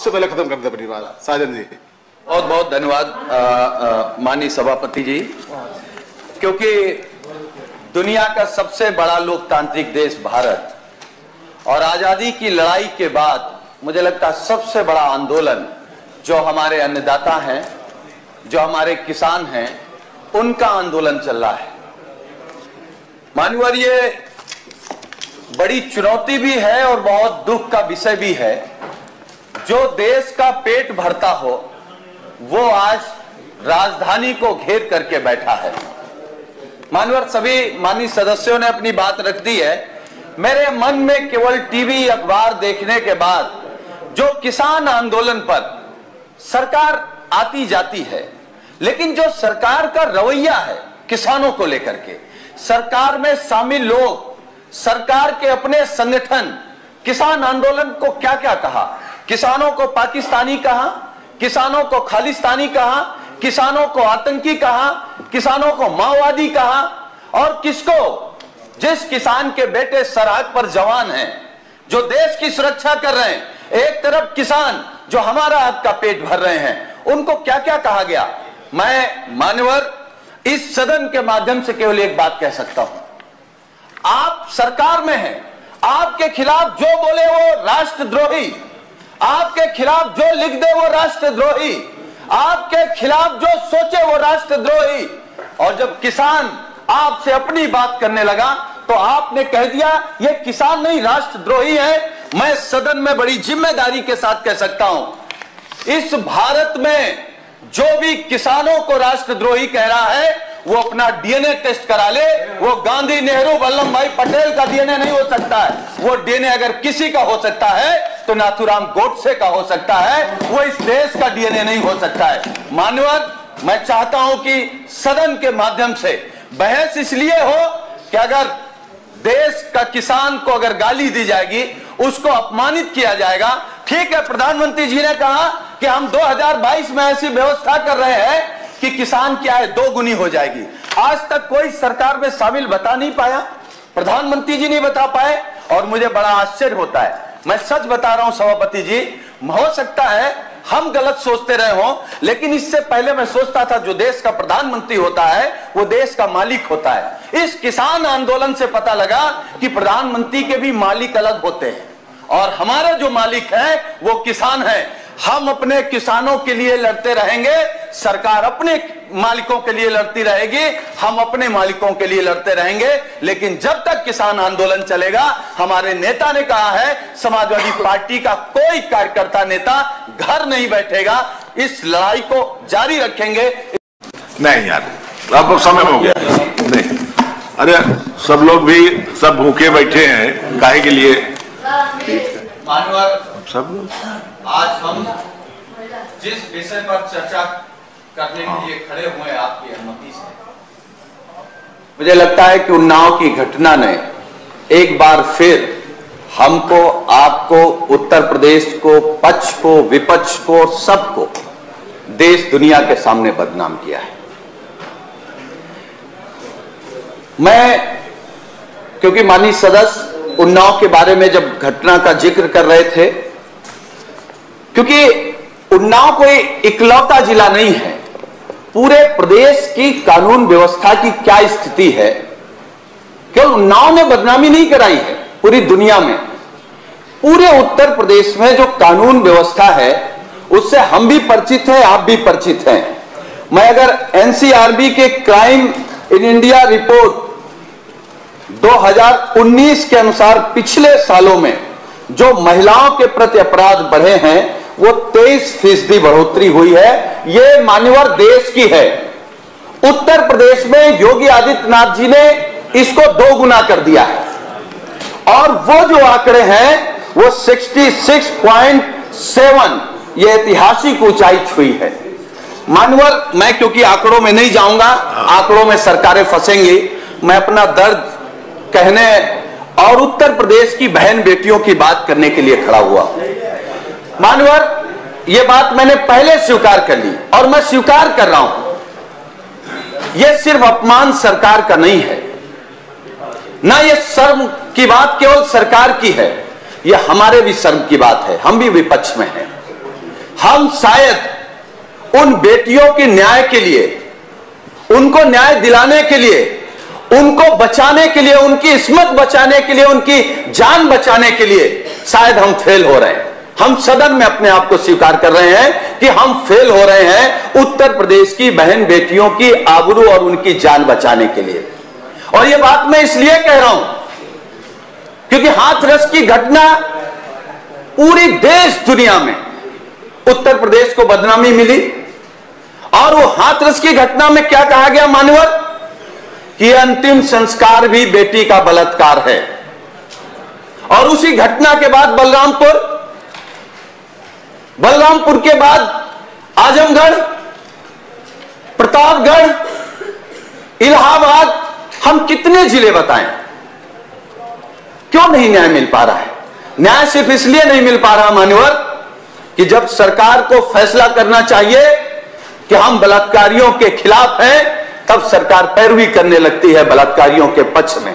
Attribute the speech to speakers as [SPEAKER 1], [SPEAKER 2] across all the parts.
[SPEAKER 1] आपसे पहले खत्म कर दे अपनी बात। साजन जी
[SPEAKER 2] बहुत बहुत धन्यवाद माननीय सभापति जी, क्योंकि दुनिया का सबसे बड़ा लोकतांत्रिक देश भारत और आजादी की लड़ाई के बाद मुझे लगता है सबसे बड़ा आंदोलन जो हमारे अन्नदाता हैं, जो हमारे किसान हैं, उनका आंदोलन चल रहा है। मान्यवर, ये बड़ी चुनौती भी है और बहुत दुख का विषय भी है। जो देश का पेट भरता हो वो आज राजधानी को घेर करके बैठा है। मान्यवर, सभी माननीय सदस्यों ने अपनी बात रख दी है। मेरे मन में केवल टीवी अखबार देखने के बाद जो किसान आंदोलन पर सरकार आती जाती है, लेकिन जो सरकार का रवैया है किसानों को लेकर के, सरकार में शामिल लोग, सरकार के अपने संगठन किसान आंदोलन को क्या क्या कहा, किसानों को पाकिस्तानी कहा, किसानों को खालिस्तानी कहा, किसानों को आतंकी कहा, किसानों को माओवादी कहा, और किसको, जिस किसान के बेटे सरहद पर जवान हैं, जो देश की सुरक्षा कर रहे हैं, एक तरफ किसान जो हमारा आपका पेट भर रहे हैं, उनको क्या क्या कहा गया। मैं मान्यवर इस सदन के माध्यम से केवल एक बात कह सकता हूं, आप सरकार में हैं, आपके खिलाफ जो बोले वो राष्ट्रद्रोही, आपके खिलाफ जो लिख दे वो राष्ट्रद्रोही, आपके खिलाफ जो सोचे वो राष्ट्रद्रोही। और जब किसान आपसे अपनी बात करने लगा तो आपने कह दिया ये किसान नहीं राष्ट्रद्रोही है। मैं सदन में बड़ी जिम्मेदारी के साथ कह सकता हूं, इस भारत में जो भी किसानों को राष्ट्रद्रोही कह रहा है वो अपना डीएनए टेस्ट करा ले। वो गांधी, नेहरू, वल्लभ भाई पटेल का डीएनए नहीं हो सकता है। वो डीएनए अगर किसी का हो सकता है तो नाथूराम गोडसे का हो सकता है, वो इस देश का डीएनए नहीं हो सकता है। मान्यवर, मैं चाहता हूं कि सदन के माध्यम से बहस इसलिए हो कि अगर देश का किसान को अगर गाली दी जाएगी, उसको अपमानित किया जाएगा। ठीक है, प्रधानमंत्री जी ने कहा कि हम 2022 में ऐसी व्यवस्था कर रहे हैं कि किसान क्या है, दोगुनी हो जाएगी। आज तक कोई सरकार में शामिल बता नहीं पाया, प्रधानमंत्री जी नहीं बता पाए, और मुझे बड़ा आश्चर्य होता है। मैं सच बता रहा हूं सभापति जी, हो सकता है हम गलत सोचते रहे हों, लेकिन इससे पहले मैं सोचता था जो देश का प्रधानमंत्री होता है वो देश का मालिक होता है। इस किसान आंदोलन से पता लगा कि प्रधानमंत्री के भी मालिक अलग होते हैं, और हमारे जो मालिक हैं वो किसान हैं। हम अपने किसानों के लिए लड़ते रहेंगे, सरकार अपने मालिकों के लिए लड़ती रहेगी, हम अपने मालिकों के लिए लड़ते रहेंगे। लेकिन जब तक किसान आंदोलन चलेगा, हमारे नेता ने कहा है, समाजवादी पार्टी का कोई कार्यकर्ता नेता घर नहीं बैठेगा, इस लड़ाई को जारी रखेंगे।
[SPEAKER 3] नहीं यार, अब समय हो गया। नहीं, अरे सब लोग भी सब भूखे बैठे हैं, काहे के लिए?
[SPEAKER 2] मान्यवर,
[SPEAKER 3] सब लोग
[SPEAKER 2] आज हम जिस विषय पर चर्चा करने के लिए खड़े हुए हैं आपकी अनुमति से, मुझे लगता है कि उन्नाव की घटना ने एक बार फिर हमको, आपको, उत्तर प्रदेश को, पक्ष को, विपक्ष को, सबको देश दुनिया के सामने बदनाम किया है। मैं, क्योंकि माननीय सदस्य उन्नाव के बारे में जब घटना का जिक्र कर रहे थे, क्योंकि उन्नाव कोई इकलौता जिला नहीं है, पूरे प्रदेश की कानून व्यवस्था की क्या स्थिति है, केवल उन्नाव ने बदनामी नहीं कराई है, पूरी दुनिया में, पूरे उत्तर प्रदेश में जो कानून व्यवस्था है उससे हम भी परिचित हैं, आप भी परिचित हैं। मैं अगर एनसीआरबी के क्राइम इन इंडिया रिपोर्ट 2019 के अनुसार पिछले सालों में जो महिलाओं के प्रति अपराध बढ़े हैं वो 23% बढ़ोतरी हुई है। ये मान्यवर देश की है। उत्तर प्रदेश में योगी आदित्यनाथ जी ने इसको 2 गुना कर दिया है, और वो जो आंकड़े हैं वो 66.7, ये ऐतिहासिक ऊंचाई छुई है। मान्यवर, मैं क्योंकि आंकड़ों में नहीं जाऊंगा, आंकड़ों में सरकारें फंसेंगी, मैं अपना दर्द कहने और उत्तर प्रदेश की बहन बेटियों की बात करने के लिए खड़ा हुआ। मान्यवर, यह बात मैंने पहले स्वीकार कर ली और मैं स्वीकार कर रहा हूं, यह सिर्फ अपमान सरकार का नहीं है, ना यह शर्म की बात केवल सरकार की है, यह हमारे भी शर्म की बात है, हम भी विपक्ष में हैं। हम शायद उन बेटियों के न्याय के लिए, उनको न्याय दिलाने के लिए, उनको बचाने के लिए, उनकी इस्मत बचाने के लिए, उनकी जान बचाने के लिए शायद हम फेल हो रहे हैं। हम सदन में अपने आप को स्वीकार कर रहे हैं कि हम फेल हो रहे हैं उत्तर प्रदेश की बहन बेटियों की आबरू और उनकी जान बचाने के लिए। और यह बात मैं इसलिए कह रहा हूं क्योंकि हाथरस की घटना पूरी देश दुनिया में उत्तर प्रदेश को बदनामी मिली। और वो हाथरस की घटना में क्या कहा गया मान्यवर, कि अंतिम संस्कार भी बेटी का बलात्कार है। और उसी घटना के बाद बलरामपुर के बाद आजमगढ़, प्रतापगढ़, इलाहाबाद, हम कितने जिले बताएं, क्यों नहीं न्याय मिल पा रहा है? न्याय सिर्फ इसलिए नहीं मिल पा रहा मान्यवर कि जब सरकार को फैसला करना चाहिए कि हम बलात्कारियों के खिलाफ हैं, तब सरकार पैरवी करने लगती है बलात्कारियों के पक्ष में।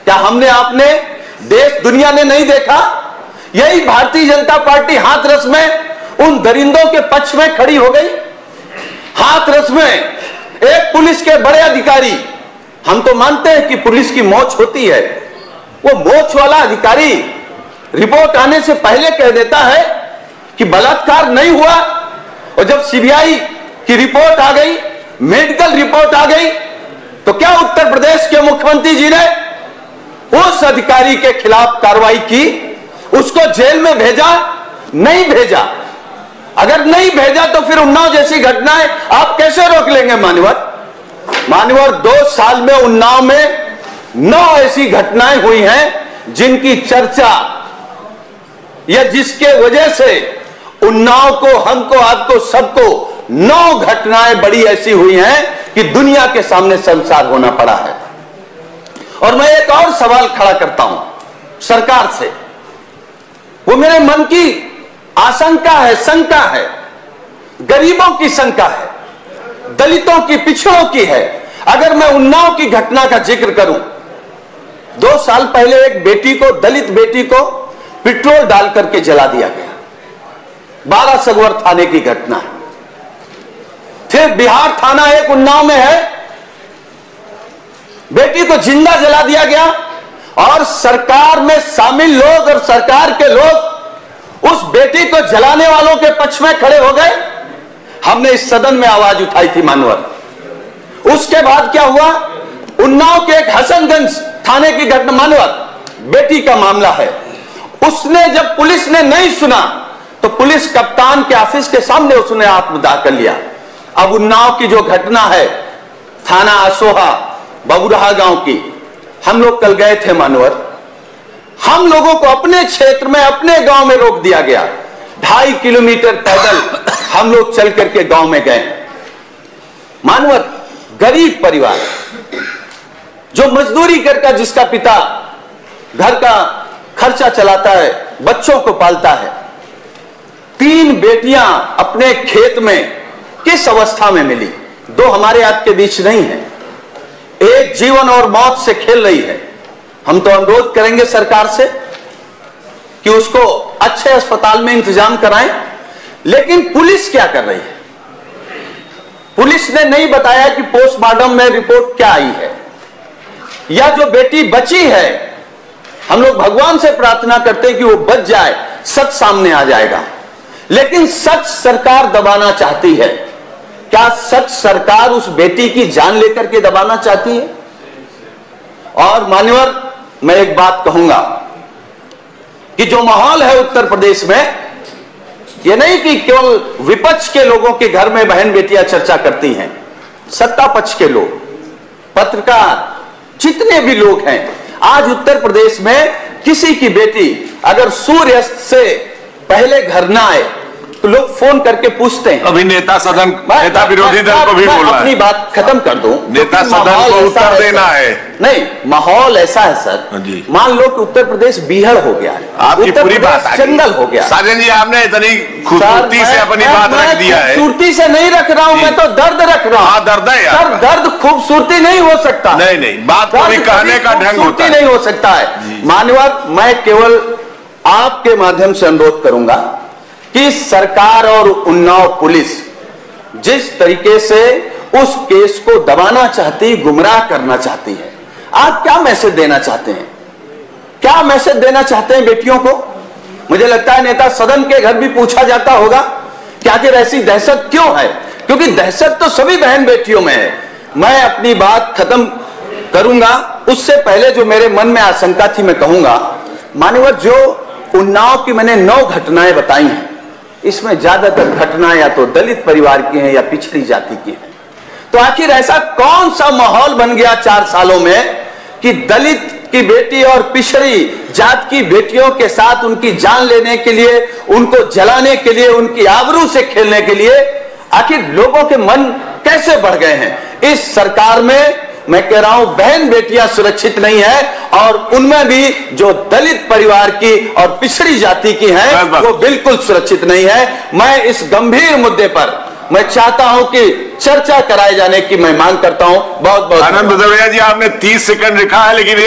[SPEAKER 2] क्या हमने, आपने, देश दुनिया ने नहीं देखा? यही भारतीय जनता पार्टी हाथरस में उन दरिंदों के पक्ष में खड़ी हो गई। हाथरस में एक पुलिस के बड़े अधिकारी, हम तो मानते हैं कि पुलिस की मौज होती है, वो मोच वाला अधिकारी रिपोर्ट आने से पहले कह देता है कि बलात्कार नहीं हुआ। और जब सीबीआई की रिपोर्ट आ गई, मेडिकल रिपोर्ट आ गई, तो क्या उत्तर प्रदेश के मुख्यमंत्री जी ने उस अधिकारी के खिलाफ कार्रवाई की? उसको जेल में भेजा? नहीं भेजा। अगर नहीं भेजा तो फिर उन्नाव जैसी घटनाएं आप कैसे रोक लेंगे मान्यवर 2 साल में उन्नाव में 9 ऐसी घटनाएं हुई हैं जिनकी चर्चा, या जिसके वजह से उन्नाव को, हमको, आपको, सबको 9 घटनाएं बड़ी ऐसी हुई हैं कि दुनिया के सामने शर्मसार होना पड़ा है। और मैं एक और सवाल खड़ा करता हूं सरकार से, वो मेरे मन की आशंका है, शंका है, गरीबों की शंका है, दलितों की, पिछड़ों की है। अगर मैं उन्नाव की घटना का जिक्र करूं, 2 साल पहले एक बेटी को, दलित बेटी को पेट्रोल डाल करके जला दिया गया, 12 सगवर थाने की घटना है। फिर बिहार थाना एक उन्नाव में है, बेटी को जिंदा जला दिया गया। और सरकार में शामिल लोग और सरकार के लोग उस बेटी को जलाने वालों के पक्ष में खड़े हो गए। हमने इस सदन में आवाज उठाई थी मानवर। उसके बाद क्या हुआ, उन्नाव के एक हसनगंज थाने की घटना, मानवर बेटी का मामला है, उसने जब पुलिस ने नहीं सुना तो पुलिस कप्तान के ऑफिस के सामने उसने आत्मदाह कर लिया। अब उन्नाव की जो घटना है, थाना असोहा बबुरहा गांव की, हम लोग कल गए थे मानवर। हम लोगों को अपने क्षेत्र में, अपने गांव में रोक दिया गया। 2.5 किलोमीटर पैदल हम लोग चल करके गांव में गए मानवर। गरीब परिवार जो मजदूरी करके, जिसका पिता घर का खर्चा चलाता है, बच्चों को पालता है, 3 बेटियां अपने खेत में किस अवस्था में मिली? 2 हमारे आपके बीच नहीं है, एक जीवन और मौत से खेल रही है। हम तो अनुरोध करेंगे सरकार से कि उसको अच्छे अस्पताल में इंतजाम कराएं। लेकिन पुलिस क्या कर रही है? पुलिस ने नहीं बताया कि पोस्टमार्टम में रिपोर्ट क्या आई है, या जो बेटी बची है, हम लोग भगवान से प्रार्थना करते हैं कि वो बच जाए, सच सामने आ जाएगा। लेकिन सच सरकार दबाना चाहती है। क्या सच सरकार उस बेटी की जान लेकर के दबाना चाहती है? और मान्यवर, मैं एक बात कहूंगा कि जो माहौल है उत्तर प्रदेश में, यह नहीं कि केवल विपक्ष के लोगों के घर में बहन बेटियां चर्चा करती हैं, सत्ता पक्ष के लोग, पत्रकार, जितने भी लोग हैं, आज उत्तर प्रदेश में किसी की बेटी अगर सूर्यास्त से पहले घर ना आए तो लोग फोन करके पूछते हैं।
[SPEAKER 3] अभी नेता सदन, नेता विरोधी दल को भी बोल रहा है।
[SPEAKER 2] अपनी बात खत्म कर दूं,
[SPEAKER 3] नेता सदन को उत्तर देना है।
[SPEAKER 2] नहीं, माहौल ऐसा है सर जी, मान लो कि उत्तर प्रदेश बीहड़ हो गया है,
[SPEAKER 3] आपकी पूरी बात
[SPEAKER 2] जंगल हो गया।
[SPEAKER 3] साजन जी, आपने इतनी खूबसूरती से अपनी बात रख दिया है।
[SPEAKER 2] खूबसूरती से नहीं रख रहा हूं, मैं तो दर्द रख रहा हूं।
[SPEAKER 3] हाँ, दर्द है यार।
[SPEAKER 2] सर, दर्द खूबसूरती नहीं हो सकता।
[SPEAKER 3] नहीं, बात को भी कहने का ढंग होता है।
[SPEAKER 2] नहीं हो सकता है। मान्यवर, मैं केवल आपके माध्यम से अनुरोध करूंगा कि सरकार और उन्नाव पुलिस जिस तरीके से उस केस को दबाना चाहती, गुमराह करना चाहती है। आप क्या मैसेज देना चाहते हैं? क्या मैसेज देना चाहते हैं बेटियों को? मुझे लगता है नेता सदन के घर भी पूछा जाता होगा कि आखिर ऐसी दहशत क्यों है, क्योंकि दहशत तो सभी बहन बेटियों में है। मैं अपनी बात खत्म करूंगा, उससे पहले जो मेरे मन में आशंका थी मैं कहूंगा। मान्यवर, जो उन्नाव की मैंने 9 घटनाएं बताई हैं, इसमें ज्यादातर घटनाएं या तो दलित परिवार की हैं या पिछड़ी जाति की हैं। तो आखिर ऐसा कौन सा माहौल बन गया 4 सालों में कि दलित की बेटी और पिछड़ी जात की बेटियों के साथ उनकी जान लेने के लिए, उनको जलाने के लिए, उनकी आबरू से खेलने के लिए आखिर लोगों के मन कैसे बढ़ गए हैं? इस सरकार में मैं कह रहा हूं बहन बेटियां सुरक्षित नहीं है, और उनमें भी जो दलित परिवार की और पिछड़ी जाति की हैं वो बिल्कुल सुरक्षित नहीं है। मैं इस गंभीर मुद्दे पर मैं चाहता हूं कि चर्चा कराए जाने की मैं मांग करता हूं। बहुत बहुत
[SPEAKER 3] आनंद भदौरिया जी, आपने 30 सेकंड लिखा है, लेकिन